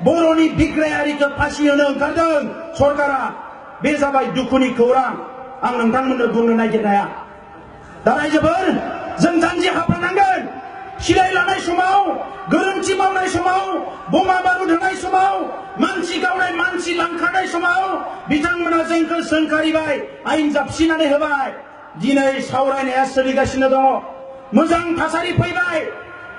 बर'नि बिग्रायारिखौ फासि होनो ओंखारदों सरकारा बे जाबाय दुखुनि खौरां आं नोंथांमोननो बुंनो नागिरनाया दा रायजोफोर जों जानजि हाफ्रानांगोन सिलाय लानाय समाव गोरोन्थि मावनाय समाव बमा बारुद होनाय समाव मानसि गावनाय मानसि लांखारनाय समाव बिथांमोना जोंखौ सोंखारिबाय आयेन जाबसिनानै होबाय दिनै सावरायनाया सोलिगासिनो दङ मोजां थासारि फैबाय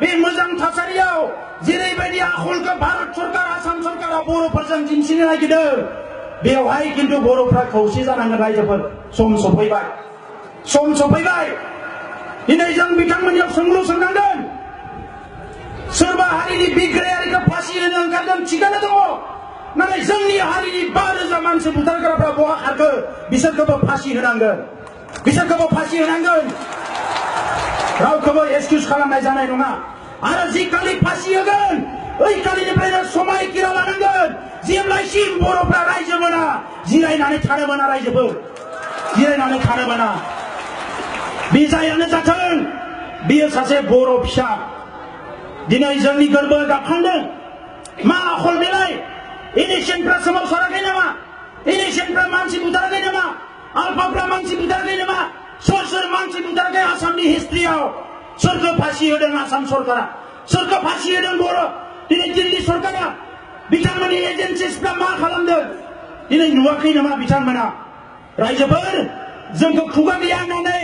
बे मोजां थासारियाव जेरैबायदि आखलखौ भारत सरकार आसाम सरकारा बर'फोरजों दिन्थिनो नागिरदों बेवहाय किन्तु बर'फ्रा खौसे जानांगोन रायजोफोर सम सफैबाय दिनै जों बिथांमोननियाव सोंलु सोंनांगोन सोरबा हारिनि बिग्रायारिखौ फासि होनो ओंखारदों थिगानो दङ नाथाय जोंनि हारिनि 5,000 मानसि बुथारग्राफ्रा बहा खारखो बिसोरखौबो फासि होनांगोन रावखौबो एक्सकिउज खालामनाय जानाय नङा आरो जि खालि फासि होगोन ओइ खालिनिफ्रायनो समायखिरा लानांगोन जेब्लासिम बर'फ्रा रायजो मोना जिरायनानै थानो मोना रायजोफोर जिरायनानै थानो मोना बिजायानो जाथों बियो सासे बर' फिसा दिनै जोंनि गोरबोआ गाबखांदों मा आखल बेलाय इलेक्सनफ्रा सोमावसाराखै नामा इलेक्सनफ्रा मानसि बुथाराखै नामा आलफाफ्रा मानसि बुथाराखै नामा सोर मानसि बुथाराखै आसामनि हिस्ट्रियाव सोरखौ फासि होदों आसाम सरकारा सोरखौ फासि होदों बर' दिनै दिल्ली सरकारा बिथांमोननि एजेन्सिसफ्रा मा खालामदों दिनै नुवाखै नामा बिथांमोना रायजोफोर जोंखौ खुगा गैया होननानै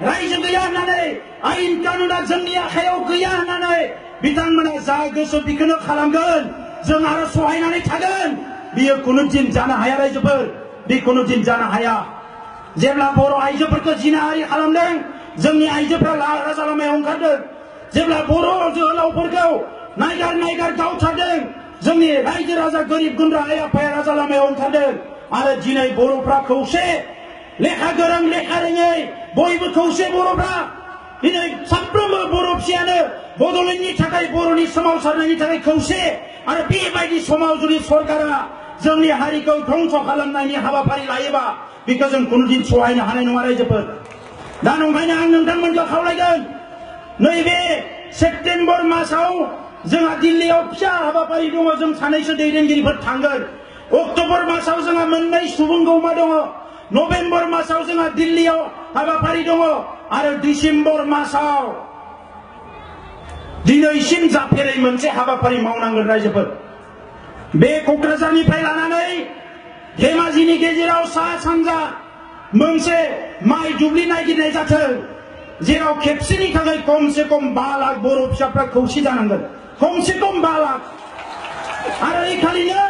रायजो गैया होननानै आयेन कानुना जोंनि आखायाव गैया होननानै बिथांमोना जा गोसो बेखौनो खालामगोन जों आरो सहायनानै थागोन बियो कुनु दिन जानो हाया रायजोफोर बे कुनु दिन जानो हाया जेब्ला बर' आइजोफोरखौ जिनाहारि खालामदों जोंनि आइजोफ्रा राजा लामायाव ओंखारदों जेब्ला बर' जोहोलावफोरखौ नायगार गावथारदों जोंनि रायजो राजा गोरिब गुन्द्रा आइ आफाया राजा लामायाव ओंखारदों आरो दिनै बर'फ्रा खौसे लेखा गोरों लेखा रोङै बयबो खौसे बर'फ्रा दिनै साफ्रोमबो बर' फिसायानो बड'लेण्डनि थाखाय बर'नि सोमावसारनायनि थाखाय खौसे आरो बेबायदि समाव जुदि सरकारा जोंनि हारिखौ ध्वंस खालामनायनि हाबाफारि लायोबा बेखौ जों कुनुदिन सहायनो हानाय नङा रायजोफोर दा नंखायनो आं नोंथांमोनखौ खावलायगोन नैबे सेप्तेम्बर मासाव जोंहा दिल्लीयाव फिसा हाबाफारि दङ जों सानैसो दैदेनगिरिफोर थांगोन अक्ट'बर मासाव जोंहा मोननै सुबुं गौमा दङ नभेम्बर मासाव जोंहा दिल्लीयाव हाबाफारि दङ आरो डिसेम्बर मासाव दिनैसिम जाफेरै मोनसे हाबाफारि मावनांगोन रायजोफोर बे क'क्राझारनिफ्राय लानानै धेमाजिनि गेजेराव सा सानजा मोनसे माइ दुब्लि नागिरनाय जाथों जेराव खेबसेनि थाखाय खमसे खम 5 लाख बर' फिसाफ्रा खौसे जानांगोन खमसे खम 5 लाख आरो এই खालिनो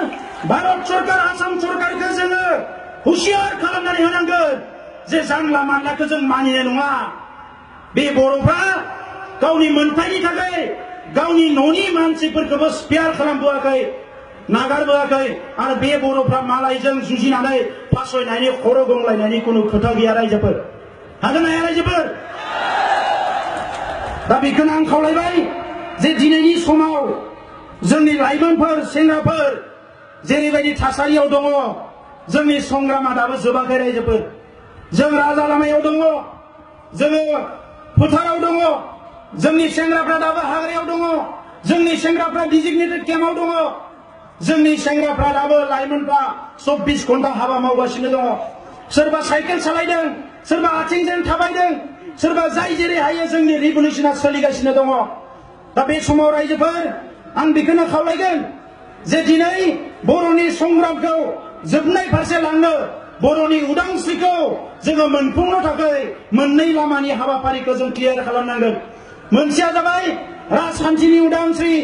भारत सरकार आसाम सरकारखौ जोङो हुसियार खालामनानै होनांगोन जे जानला मानलाखौ जों मानिनाय नङा बे बर'फ्रा गावनि मोनथायनि थाखाय गावनि न'नि मानसिफोरखौबो स्पेयार खालामबोआखै नागारबोआखै आरो बे बर'फ्रा मालायजों जुजिनानै फासयनायनि खर' गंलायनायनि कुनु खोथा गैया रायजोफोर हागोन ना हाया रायजोफोर दा बेखौनो आं खावलायबाय जे दिनैनि समाव जोंनि लाइमोनफोर सेंग्राफोर जेरैबायदि थासारियाव दङ जोंनि संग्रामा दाबो जोबाखै रायजोफोर जों राजा लामायाव दङ जोङो फोथाराव दङ जोंनि सेंग्राफ्रा दाबो हाग्रायाव दङ जोंनि सेंग्राफ्रा डिजिगनेटेड केम्पआव दङ जोंनि सेंग्राफ्रा दाबो लाइमोनफ्रा 24 घन्टा हाबा मावगासिनो दङ सोरबा साइकेल सालायदों सोरबा आथिंजों थाबायदों सोरबा जाय जेरै हायो जोंनि रिभलिउसना सोलिगासिनो दङ दा बे समाव रायजोफोर आं बेखौनो खावलायगोन जे दिनै बर'नि संग्रामखौ जोबनाय फारसे लांनो बर'नि उदांस्रिखौ जोङो मोनफुंनो थाखाय मोननै लामानि हाबाफारिखौ जों क्लियार खालामनांगोन मोनसेया जाबाय राजखान्थिनि उदांस्रि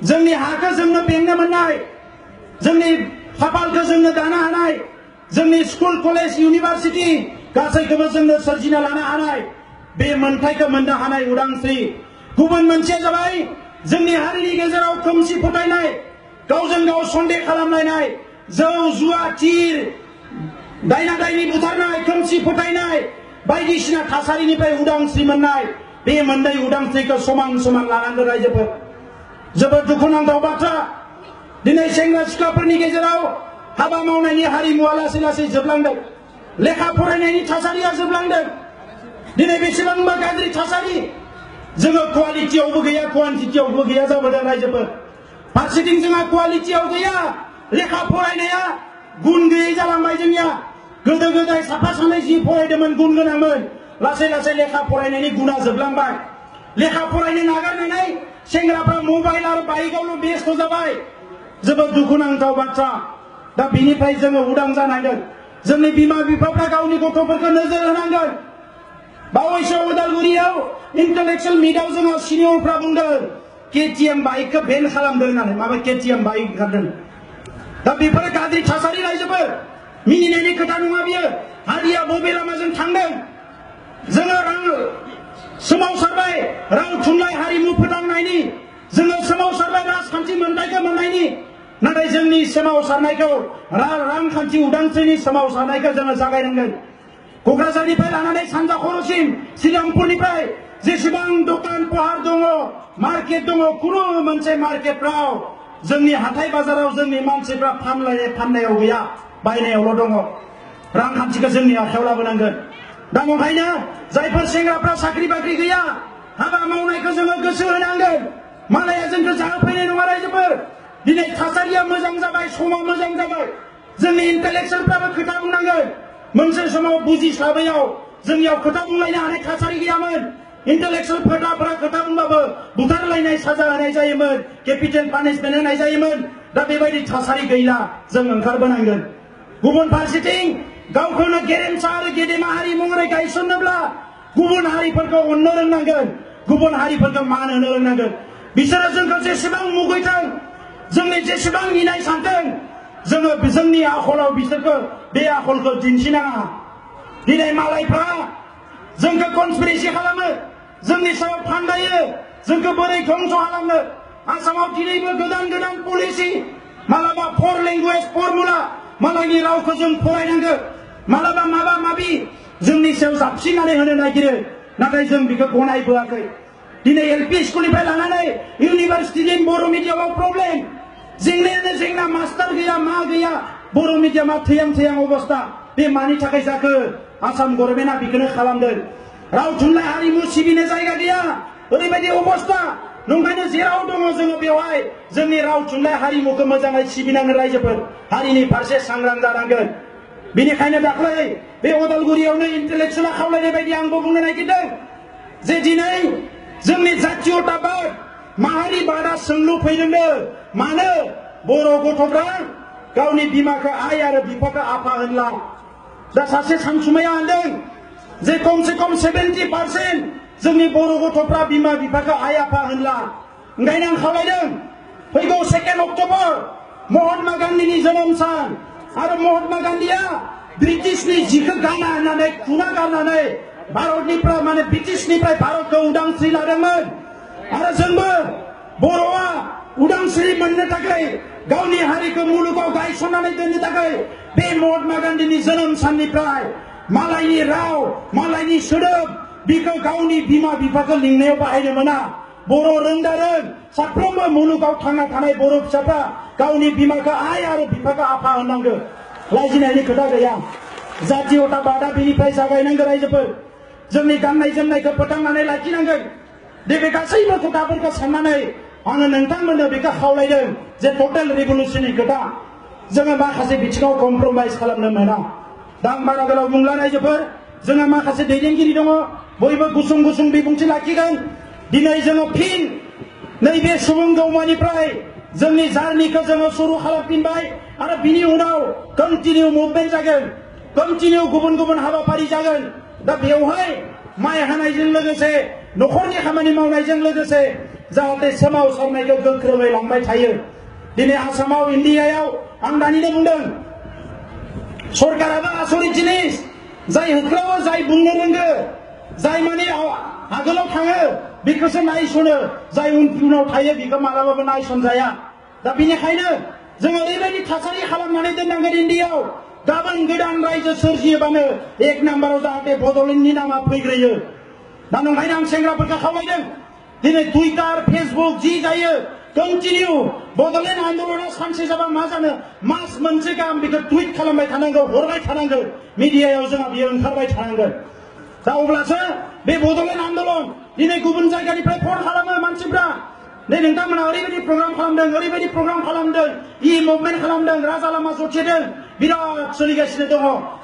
जोंनि हाखौ जोंनो बेंनो मोननाय जोंनि खाफालखौ जोंनो दानो हानाय जोंनि स्कुल कलेज इउनिभार्सिटी गासैखौबो जोंनो सोरजिना लानो हानाय बे मोनथायखौ मोननो हानाय उदांस्रि गुबुन मोनसेया जाबाय जोंनि हारिनि गेजेराव खोमसि फोथायनाय गावजों गाव सन्देह खालामलायनाय जौ जुवा थिर दायना दायनि बुथारनाय खोमसि फोथायनाय बायदिसिना थासारिनिफ्राय उदांस्रि मोननाय बे मोननै उदांस्रिखौ समान समान लानांगोन रायजोफोर जोबोद दुखुनांथाव बाथ्रा दिनै सेंग्रा सिख्लाफोरनि गेजेराव हाबा मावनायनि हारिमुवा लासै लासै जोबलांदों लेखा फरायनायनि थासारिया जोबलांदों दिनै बेसेबांबा गाज्रि थासारि जोङो क्वालिटियावबो गैया क्वान्टिटियावबो गैया जाबोदों रायजोफोर फारसेथिं जोंहा क्वालिटियाव गैया लेखा फरायनाया गुन गैयै जालांबाय जोंनिया गोदो गोदाय साफा सानै जि फरायदोंमोन गुन गोनांमोन लासै लासै लेखा फरायनायनि गुना जोबलांबाय लेखा फरायनो नागारनानै सेंग्राफ्रा मबाइल आरो बाइकआवल' बेस्थ' जाबाय जोबोद दुखुनांथाव बाथ्रा दा बिनिफ्राय जोङो उदां जानांगोन जोंनि बिमा बिफाफ्रा गावनि गथ'फोरखौ नोजोर होनांगोन बावैसो उदालगुरियाव इन्टेलेक्सुवेल मिटआव जोंहा सिनियरफ्रा बुंदों केटिएम बाइकखौ बेन खालामदों होननानै माबा केटिएम बाइक ओंखारदों दा बेफोरो गाज्रि थासारि रायजोफोर मिनिनायनि खोथा नङा बियो हारिया बबे लामाजों थांदों जोङो सोमावसारबाय राव थुनलाइ हारिमु फोथांनायनि जोङो सोमावसारबाय राजखान्थि मोनथायखौ मोननायनि नाथाय जोंनि सोमावसारनायखौ रांखान्थि उदांस्रिनि सोमावसारनायखौ जोङो जागायनांगोन क'क्राझारनिफ्राय लानानै सानजा खर'सिम श्रीरामपुरनिफ्राय जेसेबां दखान पहार दङ मार्केट दङ खुनु मोनसे मार्केटफ्राव जोंनि हाथाय बाजाराव जोंनि मानसिफ्रा फाननायाव गैया बायनायावल' दङ रांखान्थिखौ जोंनि आखायाव लाबोनांगोन दा ओंखायनो जायफोर सेंग्राफ्रा साख्रि बाख्रि गैया हाबा मावनायखौ जोङो गोसो होनांगोन मालाया जोंखौ जाहोफैनाय नङा रायजोफोर दिनै थासारिया मोजां जाबाय समा मोजां जाबाय जोंनि इन्टेलेक्सुवेलफ्राबो खोथा बुंनांगोन मोनसे समाव बुजिस्लाबैयाव जोंनियाव खोथा बुंलायनो हानाय थासारि गैयामोन इन्टेलेक्सुवेल फोथारफोरा खोथा बुंबाबो बुथारलायनाय साजा होनाय जायोमोन केपिटेल पानिशमेन्ट होनाय जायोमोन दा बेबायदि थासारि गैला जों ओंखारबोनांगोन गुबुन फारसेथिं गावखौनो गेरेमसा आरो गेदेमा हारि महरै गायसननोब्ला गुबुन हारिफोरखौ अननो रोंनांगोन गुबुन हारिफोरखौ मान होनो रोंनांगोन बिसोरो जोंखौ जेसेबां मुगैथों जोंनि जेसेबां इनाय सानथों जोङो जोंनि आखलाव बिसोरखौ बे आखलखौ दिन्थिनाङा दिनै मालायफ्रा जोंखौ कनस्पिरेसि खालामो जोंनि सायाव फान्दायो जोंखौ बोरै ध्वंस खालामनो आसामाव दिनैबो गोदान गोदान पलिसि मालाबा 4 लेंगुवेज फर्मुला मालायनि रावखौ जों फरायनांगौ मालाबा माबा माबि जोंनि सायाव जाबसिननानै होनो नागिरो नाथाय जों बेखौ गनायबोआखै दिनै एलपि स्कुलनिफ्राय लानानै इउनिभार्सिटिनि बर' मिडियामाव प्रब्लेम जेंनायानो जेंना मास्टार गैया मा गैया बर' मिडियामा थैहां थैहां अबस्था बे मानि थाखाय जाखो आसाम गभर्नमेन्टआ बेखौनो खालामदों राव थुनलाइ हारिमु सिबिनो जायगा गैया ओरैबायदि अबस्था नंखायनो जेराव दङ जोङो बेवहाय जोंनि राव थुनलाइ हारिमुखौ मोजाङै सिबिनांगोन रायजोफोर हारिनि फारसे सांग्रां जानांगोन बेनिखायनो दाख्लै बे उदालगुरियावनो इन्टेलेक्सुवेला खावलायनाय बायदि आंबो बुंनो नागिरदों जे दिनै जोंनि जातीयताबाद माहारिबादा सोंलु फैदोंनो मानो बर' गथ'फ्रा गावनि बिमाखौ आइ आरो बिफाखौ आफा होनला दा सासे सानसुमैया होनदों जे खमसे खम 70% जोंनि बर' गथ'फ्रा बिमा बिफाखौ आइ आफा होनला ओंखायनो आं खावलायदों फैगौ 2 अक्ट'बर महात्मा गान्धीनि जोनोम सान आरो महात्मा गान्धीया ब्रिटिशनि जिखौ गाना होननानै खुना गारनानै भारतनिफ्राय माने ब्रिटिशनिफ्राय भारतखौ उदांस्रि लादोंमोन आरो जोंबो बर'आ उदांस्रि मोननो थाखाय गावनि हारिखौ मुलुगाव गायसननानै दोननो थाखाय बे महात्मा गान्धीनि जोनोम साननिफ्राय मालायनि राव मालायनि सोदोब बिखौ गावनि बिमा बिफाखौ लिंनायाव बाहायनो मोना बर' रोंदारों साफ्रोमबो मुलुगाव थांना थानाय बर' फिसाफ्रा गावनि बिमाखौ आइ आरो बिफाखौ आफा होननांगौ लाजिनायनि खोथा गैया जातीयताबादा बेनिफ्राय जागायनांगौ रायजोफोर जोंनि गाननाय जोमनायखौ फोथांनानै लाखिनांगोन बे गासैबो खोथाफोरखौ साननानै आङो नोंथांमोननो बेखौ खावलायदों जे टटेल रिभलुसननि खोथा जोङो माखासे बिथिङाव कमप्रमाइज खालामनो मोना दा आं बारा गोलाव बुंला रायजोफोर जोंहा माखासे दैदेनगिरि दङ बयबो गुसुं गुसुं बिबुंथि लाखिगोन दिनै जोङो फिन नैबे सुबुं गौमानिफ्राय जोंनि जार्निखौ जोङो सुरु खालामफिनबाय आरो बिनि उनाव कन्टिनिउ मुभमेन्ट जागोन कन्टिनिउ गुबुन गुबुन हाबाफारि जागोन दा बेवहाय माइ हानायजों लोगोसे न'खरनि खामानि मावनायजों लोगोसे जाहाथे सोमावसारनायखौ गोख्रोङै लांबाय थायो दिनै आसामाव इन्डियायाव आं दानिनो बुंदों सरकाराबो आसरित जिनिस जाय होख्रावो जाय बुंनो रोंगो जाय माने आगोलाव थाङो बेखौसो नायसनो जाय उनाव थायो बेखौ मालाबाबो नायसनजाया दा बेनिखायनो जों ओरैबायदि थासारि खालामनानै दोननांगोन इन्डियायाव गाबोन गोदान रायजो सोरजियोबानो 1 नाम्बाराव जाहाथे बड'लेण्डनि नामा फैग्रोयो दा नंखायनो आं सेंग्राफोरखौ खावलायदों दिनै टुइटार फेसबुक जि जायो कन्टिनिउ बड'लेण्ड आन्दोलना सानसे जाबा मा जानो मास मोनसे गाहाम बेखौ टुइट खालामबाय थानांगौ हरबाय थानांगौ मिडियायाव जोंहा बियो ओंखारबाय थानांगोन दा अब्लासो बे बड'लेण्ड आन्दोलन दिनै गुबुन जायगानिफ्राय फन खालामो मानसिफ्रा नै नोंथांमोना ओरैबायदि प्रग्राम खालामदों इ मुभमेन्ट खालामदों राजा लामा जथेदों बिराद सोलिगासिनो दङ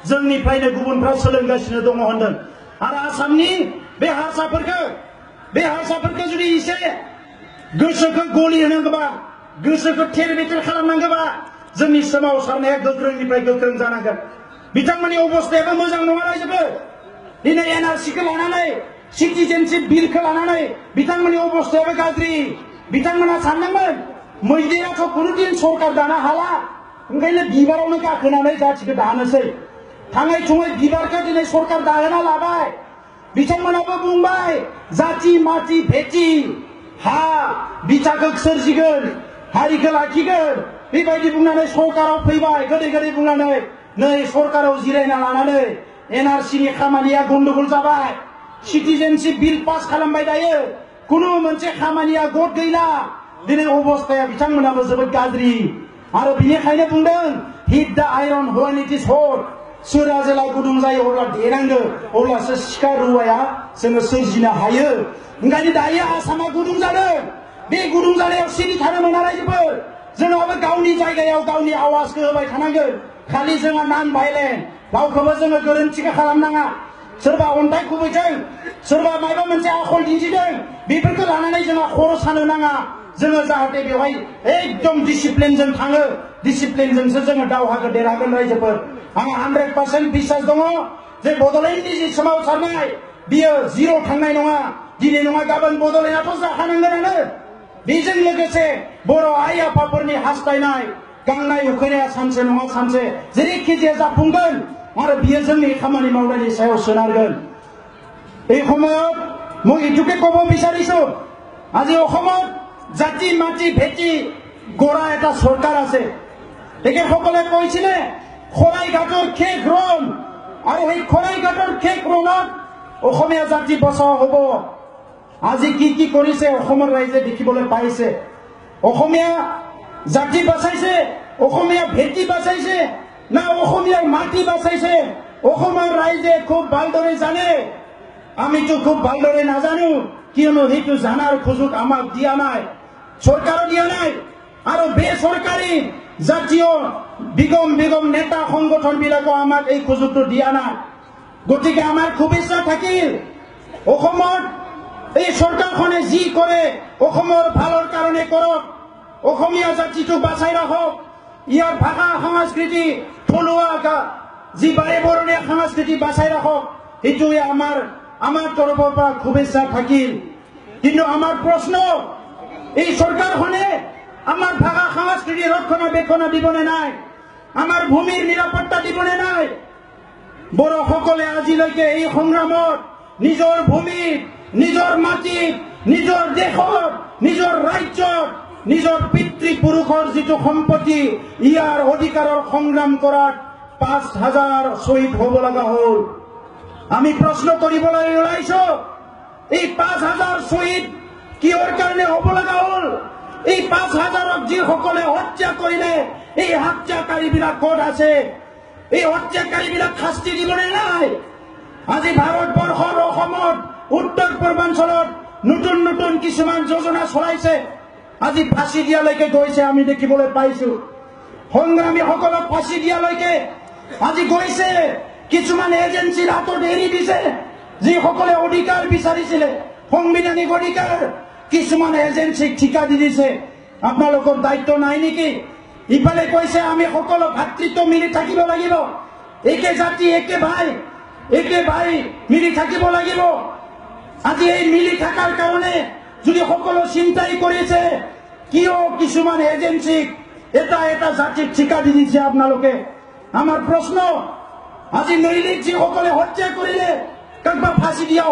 जोंनिफ्रायनो गुबुनफ्रा सोलोंगासिनो दङ होनदों आरो आसामनि बे हारसाफोरखौ जुदि एसे गोसोखौ गलि होनांगौबा गोसोखौ थेर बेथेर खालामनांगौबा जोंनि सोमावसारनाया गोख्रोंनिफ्राय गोख्रों जानांगोन बिथांमोननि अबस्थायाबो मोजां नङा रायजोफोर दिनै एनआरसिखौ लानानै सिटिजेनशिप बिलखौ लानानै बिथांमोननि अबस्थायाबो गाज्रि बिथांमोना सानदोंमोन मैदेराथ' कुनुदिन सरकार दानो हाला ओंखायनो बिबारावनो गाखोनानै जाथिखौ दानोसै थाङै थुङै बिबारखौ दिनै सरकार दाहोना लाबाय बिथांमोनाबो बुंबाय जाति माति भेति हा बिथाखौ सोरजिगोन हारिखौ लाखिगोन बेबायदि बुंनानै सरकाराव फैबाय गोदै बुंनानै नै सरकाराव जिरायना लानानै एनआरसिनि खामानिया गन्डगोल जाबाय सिटिजेनशिप बिल पास खालामबाय दायो कुनु मोनसे खामानिया गद गैला दिनै अबस्थाया बिथांमोनाबो जोबोद गाज्रि आरो बिनिखायनो बुंदों hit the iron when it is hot सोरा जेला गुदुं जायो अब्ला देनांगौ अब्लासो सिखा रुवाया जोङो सोरजिनो हायो ओंखायनो दायो आसामा गुदुं जादों बे गुदुं जानायाव सिरि थानो मोना रायजोफोर जोंहाबो गावनि जायगायाव गावनि आवाजखौ होबाय थानांगोन खालि जोंहा नन भायलेन्ट रावखौबो जोङो गोरोन्थिखौ खालामनाङा सोरबा अन्थाइ खुबैदों सोरबा माबा मोनसे आखल दिन्थिदों बेफोरखौ लानानै जोंहा खर' सानो नाङा जोङो जाहाथे बेवहाय एकदम डिसिप्लिनजों थाङो डिसिप्लिनजोंसो जोङो दावहाखौ देरहागोन रायजोफोर आंहा 100% बिश्वास दङ जे बड'लेण्डनि जि सोमावसारनाय बियो जिर' थांनाय नङा दिनै नङा गाबोन बड'लेण्डआथ' जाखानांगोनानो बेजों लोगोसे बर' आइ आफाफोरनि हास्थायनाय गांनाय उखैनाया सानसे नङा सानसे जेरैखि जाया जाफुंगोन आरो बियो जोंनि खामानि मावनायनि सायाव सोनारगोन এই সময়ত মই এইটোকে ক'ব বিচাৰিছো আজি অসমত জাতি মাটি ভেটি গড়া এটা চৰকাৰ আছে তেখেতসকলে কৈছিলে খৰাইঘাটৰ শেষ ৰণ আৰু সেই খৰাইঘাটৰ শেষ ৰণত অসমীয়া জাতি বচাও হ'ব আজি কি কৰিছে অসমৰ ৰাইজে দেখিবলৈ পাইছে অসমীয়া জাতি বাঁচাইছে অসমীয়া ভেটি বাঁচাইছে না অসমীয়াৰ মাটি বাঁচাইছে অসমৰ ৰাইজে খুব ভালদৰে জানে আমিতো খুব ভালদৰে নাজানো কিয়নো সেইটো জানাৰ সুযোগ আমাক দিয়া নাই চৰকাৰো দিয়া নাই আৰু বেচৰকাৰী জাতীয় বিগম নেতা সংগঠন বিলাকো আমাক এই সুযোগটো দিয়া নাই গতিকে আমাৰ খুব ইচ্ছা থাকিল অসমত এই চৰকাৰখনে যি কৰে অসমৰ ভালৰ কাৰণে কৰক অসমীয়া জাতিটোক বাচাই ৰাখক ইয়াৰ ভাষা সংস্কৃতি থলুৱা যি বাৰে বৰণীয়া সংস্কৃতি বাচাই ৰাখক এইটোৱে আমাৰ তৰফৰ পৰা শুভেচ্ছা থাকিল কিন্তু আমাৰ প্ৰশ্ন এই চৰকাৰখনে আমাৰ ভাষা সংস্কৃতি ৰক্ষণাবেক্ষণ দিবনে নাই আমাৰ ভূমিৰ নিৰাপত্তা দিবনে নাই বড়োসকলে আজিলৈকে এই সংগ্ৰামত নিজৰ ভূমিত নিজৰ মাটিত নিজৰ দেশত নিজৰ ৰাজ্যত নিজৰ পিতৃপুৰুষৰ যিটো সম্পত্তি ইয়াৰ অধিকাৰৰ সংগ্ৰাম কৰাত ৫,০০০ শ্বহীদ হ'ব লগা হ'ল আমি প্ৰশ্ন কৰিবলৈ ওলাইছো এই ৫,০০০ শ্বহীদ কিহৰ কাৰণে হ'ব লগা হ'ল এই ৫,০০০ক যিসকলে হত্যা কৰিলে এই হত্যাকাৰীবিলাক ক'ত আছে এই হত্যাকাৰীবিলাক শাস্তি দিবনে নাই আজি ভাৰতবৰ্ষৰ অসমত উত্তৰ পূৰ্বাঞ্চলত নতুন কিছুমান যোজনা চলাইছে আজি ফাঁচি দিয়ালৈকে গৈছে আমি দেখিবলৈ পাইছো সংগ্ৰামীসকলক ফাঁচি দিয়ালৈকে আজি গৈছে কিছুমান এজেন্সিৰ হাতত এৰি দিছে যিসকলে অধিকাৰ বিচাৰিছিলে সংবিধানিক অধিকাৰ কিছুমান এজেন্সিক ঠিকা দি দিছে আপোনালোকৰ দায়িত্ব নাই নেকি ইফালে কৈছে আমি সকলো ভাতৃত্ব মিলি থাকিব লাগিব একে জাতি একে ভাই মিলি থাকিব লাগিব আজি এই মিলি থাকাৰ কাৰণে যদি সকলো চিন্তাই কৰিছে কিয় কিছুমান এজেন্সিক এটা জাতিক ঠিকা দি দিছে আপোনালোকে আমাৰ প্ৰশ্ন আজি নৈলিক যিসকলে হত্যা কৰিলে কাকবা ফাঁসি দিয়া